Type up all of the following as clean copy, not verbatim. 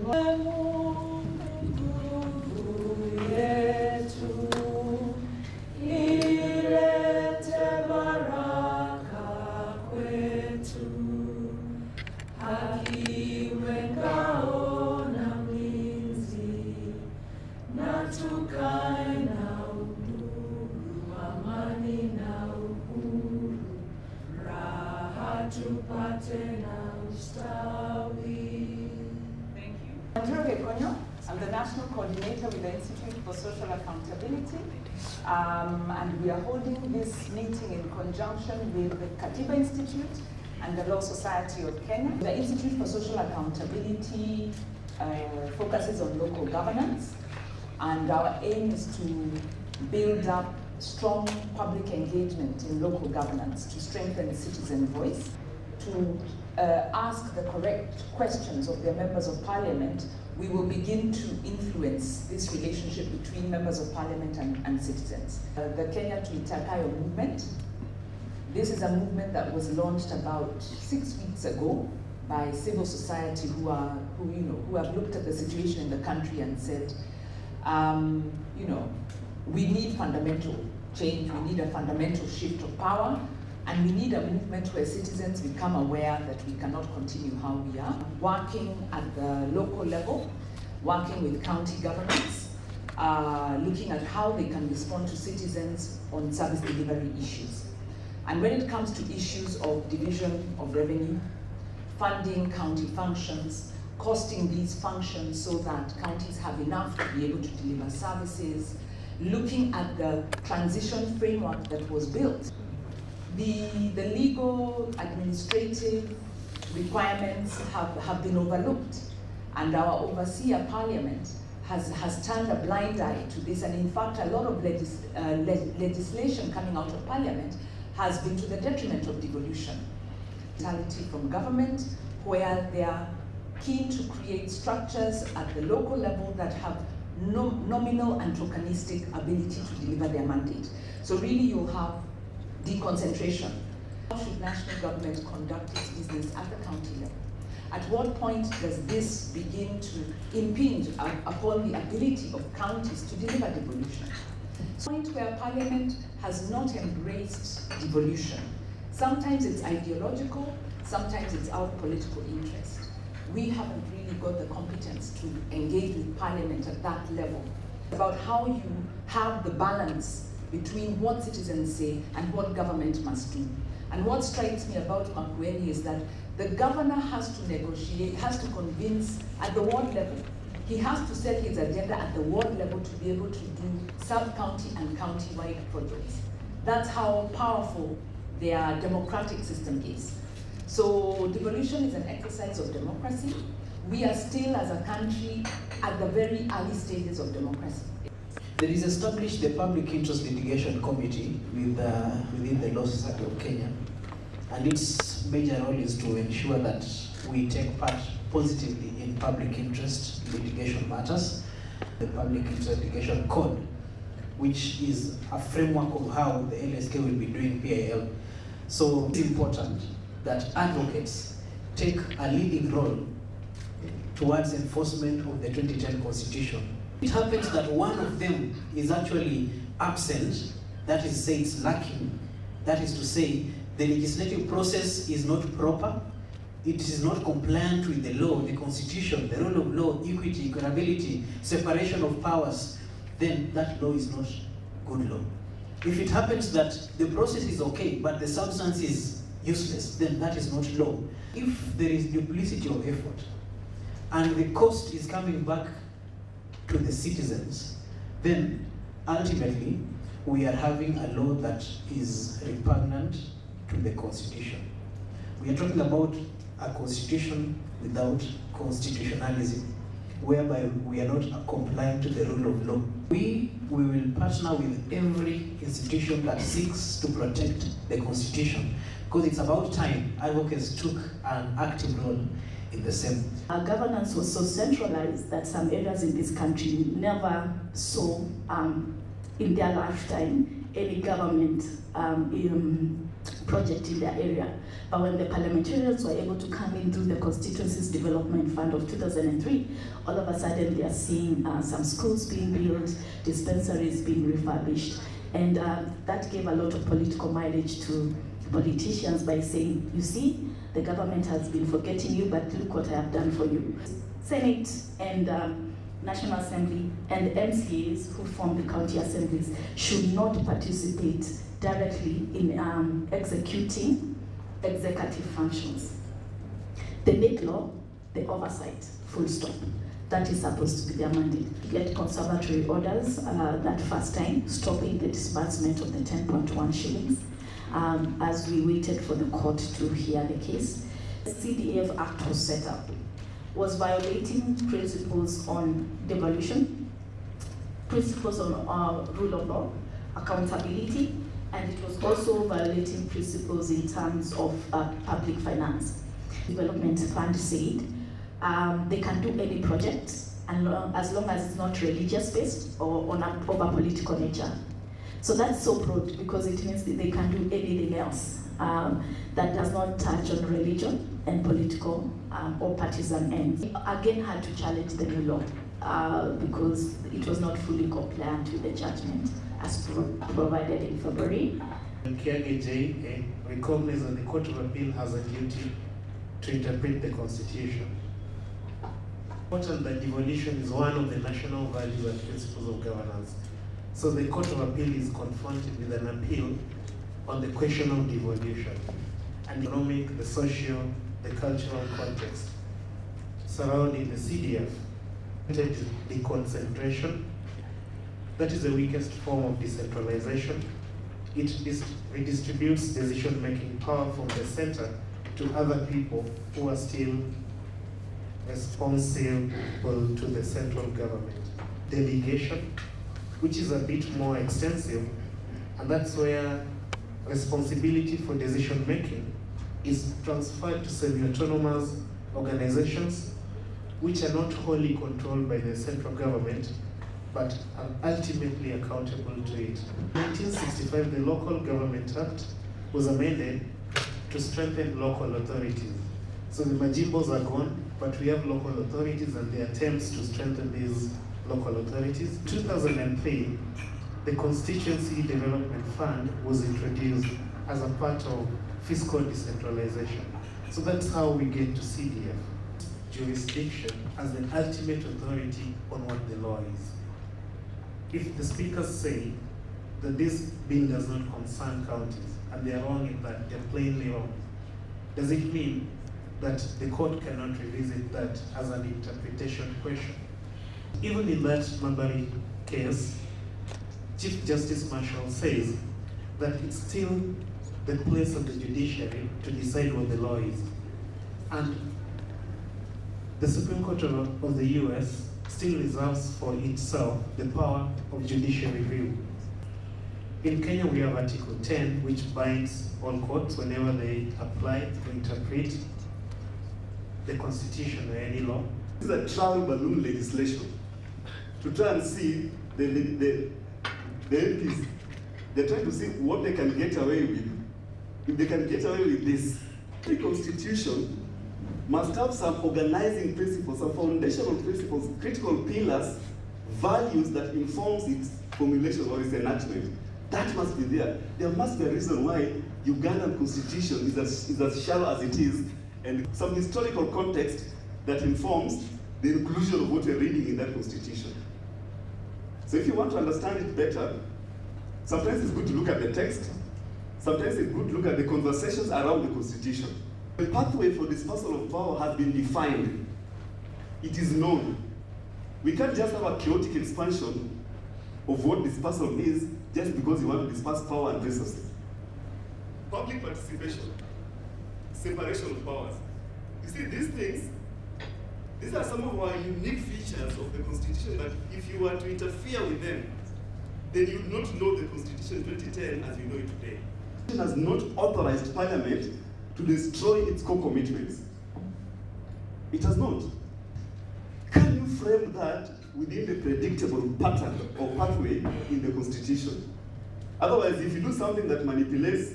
I'm the National Coordinator with the Institute for Social Accountability, and we are holding this meeting in conjunction with the Katiba Institute and the Law Society of Kenya. The Institute for Social Accountability focuses on local governance, and our aim is to build up strong public engagement in local governance to strengthen citizen voice, to ask the correct questions of their members of parliament. We will begin to influence this relationship between members of parliament and citizens. The Kenya to Itakayo movement. This is a movement that was launched about 6 weeks ago by civil society who have looked at the situation in the country and said, we need fundamental change, we need a fundamental shift of power, and we need a movement where citizens become aware that we cannot continue how we are. Working at the local level, working with county governments, looking at how they can respond to citizens on service delivery issues. And when it comes to issues of division of revenue, funding county functions, costing these functions so that counties have enough to be able to deliver services, looking at the transition framework that was built. The legal, administrative requirements have been overlooked, and our overseer parliament has turned a blind eye to this, and in fact a lot of legislation coming out of parliament has been to the detriment of devolution. Mentality from government, where they are keen to create structures at the local level that have nominal and tokenistic ability to deliver their mandate. So really you'll have deconcentration. How should national government conduct its business at the county level? At what point does this begin to impinge upon the ability of counties to deliver devolution? So, point where parliament has not embraced devolution. Sometimes it's ideological, sometimes it's out of political interest. We haven't really got the competence to engage with parliament at that level. About how you have the balance between what citizens say and what government must do. And what strikes me about Makueni is that the governor has to negotiate, has to convince at the ward level. He has to set his agenda at the ward level to be able to do sub-county and county-wide projects. That's how powerful their democratic system is. So devolution is an exercise of democracy. We are still, as a country, at the very early stages of democracy. There is established the Public Interest Litigation Committee within the Law Society of Kenya, and its major role is to ensure that we take part positively in public interest litigation matters. The Public Interest Litigation Code, which is a framework of how the LSK will be doing PIL. So it's important that advocates take a leading role towards enforcement of the 2010 Constitution. It happens that one of them is actually absent, that is to say it's lacking, that is to say the legislative process is not proper, it is not compliant with the law, the Constitution, the rule of law, equity, equitability, separation of powers, then that law is not good law. If it happens that the process is okay, but the substance is useless, then that is not law. If there is duplicity of effort, and the cost is coming back to the citizens, then ultimately we are having a law that is repugnant to the Constitution. We are talking about a constitution without constitutionalism, whereby we are not complying to the rule of law. We will partner with every institution that seeks to protect the Constitution, because it's about time advocates took an active role in the same. Our governance was so centralized that some areas in this country never saw in their lifetime any government project in their area. But when the parliamentarians were able to come in through the Constituencies Development Fund of 2003, all of a sudden they are seeing some schools being built, dispensaries being refurbished, and that gave a lot of political mileage to politicians by saying, you see, the government has been forgetting you, but look what I have done for you. Senate and National Assembly and the MCAs who form the county assemblies should not participate directly in executing executive functions. They make law, they oversight, full stop. That is supposed to be their mandate. Get conservatory orders that first time, stopping the disbursement of the 10.1 shillings as we waited for the court to hear the case. The CDF Act was set up, was violating principles on devolution, principles on rule of law, accountability, and it was also violating principles in terms of public finance. Development Fund said they can do any project as long as it's not religious-based or of a political nature. So that's so broad because it means that they can do anything else that does not touch on religion and political or partisan ends. We again had to challenge the new law because it was not fully compliant with the judgment as provided in February. KAJ recognizes that the Court of Appeal has a duty to interpret the Constitution. Important that devolution is one of the national values and principles of governance. So the Court of Appeal is confronted with an appeal on the question of devolution and the economic, the social, the cultural context surrounding the CDF. The concentration, that is the weakest form of decentralization. It redistributes decision-making power from the center to other people who are still responsible to the central government. Delegation, which is a bit more extensive, and that's where responsibility for decision-making is transferred to semi-autonomous organizations which are not wholly controlled by the central government, but are ultimately accountable to it. In 1965, the Local Government Act was amended to strengthen local authorities. So the majimbos are gone, but we have local authorities and the attempts to strengthen these local authorities. In 2003, the Constituency Development Fund was introduced as a part of fiscal decentralization. So that's how we get to CDF. Jurisdiction as the ultimate authority on what the law is. If the speakers say that this bill does not concern counties, and they are wrong in that, they're plainly wrong, does it mean that the court cannot revisit that as an interpretation question? Even in that Mabari case, Chief Justice Marshall says that it's still the place of the judiciary to decide what the law is. And the Supreme Court of the US still reserves for itself the power of judicial review. In Kenya, we have Article 10, which binds all courts whenever they apply to interpret the Constitution or any law. This is a travel balloon legislation to try and see the MPs. They're trying to see what they can get away with. If they can get away with this, the Constitution must have some organizing principles, some foundational principles, critical pillars, values that informs its formulation or its enactment. That must be there. There must be a reason why Ugandan Constitution is as shallow as it is, and some historical context that informs the inclusion of what we're reading in that Constitution. So if you want to understand it better, sometimes it's good to look at the text, sometimes it's good to look at the conversations around the Constitution. The pathway for dispersal of power has been defined. It is known. We can't just have a chaotic expansion of what dispersal is just because you want to disperse power and resources. Public participation, separation of powers. You see, these things, these are some of our unique features of the Constitution that if you were to interfere with them, then you would not know the Constitution 2010 as you know it today. It has not authorized Parliament to destroy its core commitments. It has not. Can you frame that within the predictable pattern or pathway in the Constitution? Otherwise, if you do something that manipulates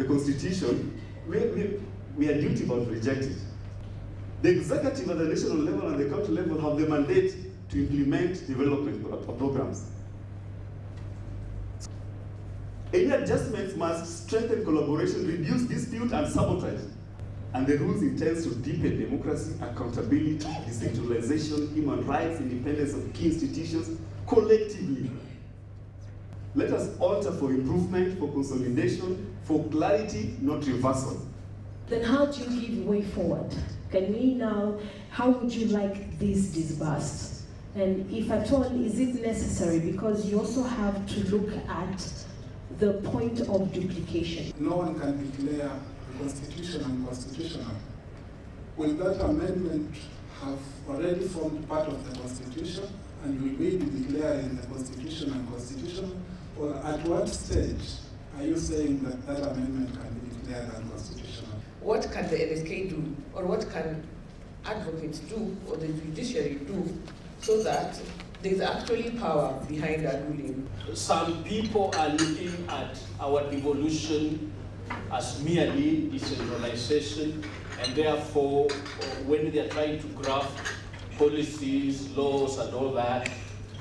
the Constitution, we are duty bound to reject it. The executive at the national level and the county level have the mandate to implement development programs. Any adjustments must strengthen collaboration, reduce dispute and sabotage. And the rules intend to deepen democracy, accountability, decentralization, human rights, independence of key institutions collectively. Let us alter for improvement, for consolidation, for clarity, not reversal. Then how do you give way forward? Can we now, how would you like this disbursed? And if at all, is it necessary? Because you also have to look at the point of duplication. No one can declare the Constitution unconstitutional. Will that amendment have already formed part of the Constitution and will we be declaring the Constitution unconstitutional? Or at what stage are you saying that that amendment can be declared unconstitutional? What can the LSK do, or what can advocates do, or the judiciary do, so that there's actually power behind that ruling? Some people are looking at our devolution as merely decentralization, and therefore, when they are trying to graft policies, laws, and all that,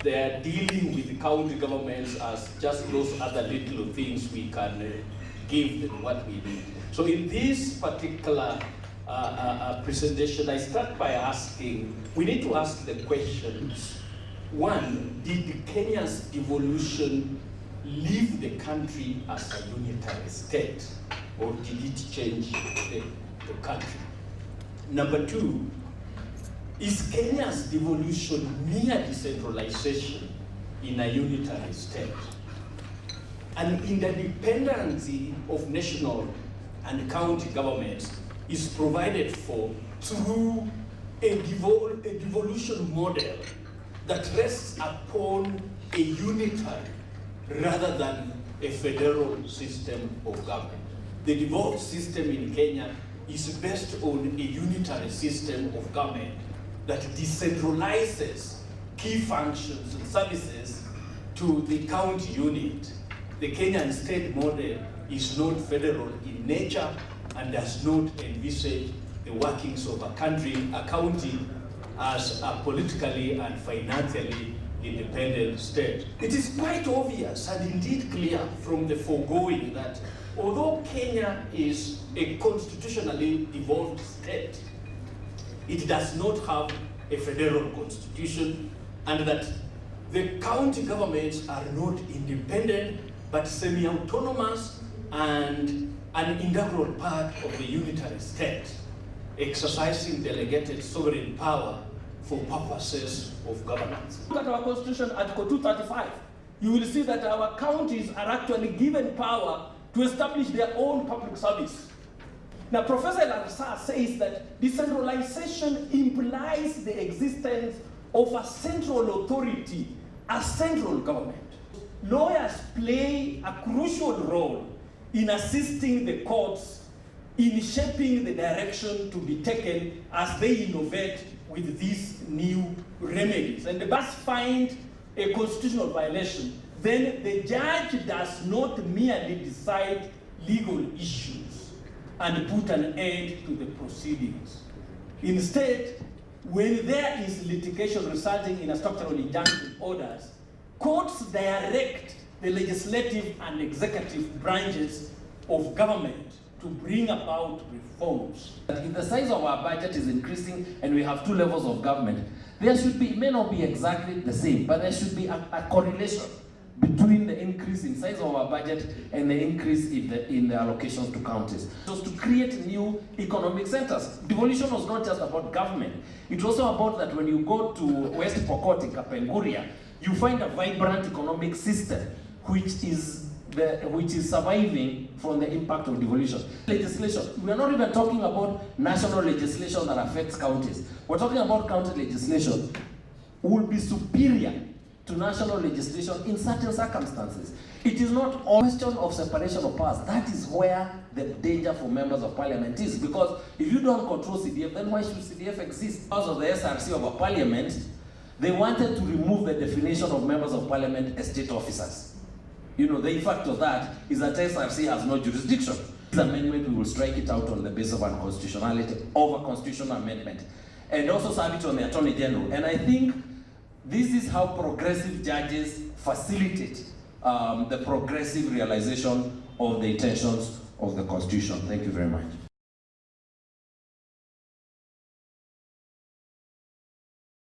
they are dealing with the county governments as just those other little things we can give them what we need. So in this particular presentation, I start by asking, we need to ask the questions. One, did Kenya's devolution leave the country as a unitary state, or did it change the country? Number two, is Kenya's devolution mere decentralization in a unitary state? And interdependency of national and county governments is provided for through a devolution model that rests upon a unitary rather than a federal system of government. The devolved system in Kenya is based on a unitary system of government that decentralizes key functions and services to the county unit. The Kenyan state model is not federal in nature and does not envisage the workings of a county as a politically and financially independent state. It is quite obvious and indeed clear from the foregoing that although Kenya is a constitutionally devolved state, it does not have a federal constitution, and that the county governments are not independent but semi-autonomous and an integral part of the unitary state, exercising delegated sovereign power for purposes of governance. Look at our Constitution, Article 235. You will see that our counties are actually given power to establish their own public service. Now, Professor Larsa says that decentralization implies the existence of a central authority, a central government. Lawyers play a crucial role in assisting the courts in shaping the direction to be taken as they innovate with these new remedies. And they must find a constitutional violation. Then the judge does not merely decide legal issues and put an end to the proceedings. Instead, when there is litigation resulting in a structural injunctive orders, courts direct the legislative and executive branches of government to bring about reforms. If the size of our budget is increasing and we have two levels of government, there should be, it may not be exactly the same, but there should be a correlation between the increase in size of our budget and the increase in the allocations to counties. Just to create new economic centers. Devolution was not just about government. It was also about that when you go to West Pokot in Kapenguria, you find a vibrant economic system which is surviving from the impact of devolution. Legislation. We are not even talking about national legislation that affects counties. We're talking about county legislation will be superior to national legislation in certain circumstances. It is not a question of separation of powers. That is where the danger for members of parliament is. Because if you don't control CDF, then why should CDF exist? Because of the SRC of a parliament, they wanted to remove the definition of members of parliament as state officers. You know, the effect of that is that SRC has no jurisdiction. This amendment, we will strike it out on the basis of unconstitutionality of a constitutional amendment, and also serve it on the Attorney General. And I think this is how progressive judges facilitate the progressive realization of the intentions of the Constitution. Thank you very much.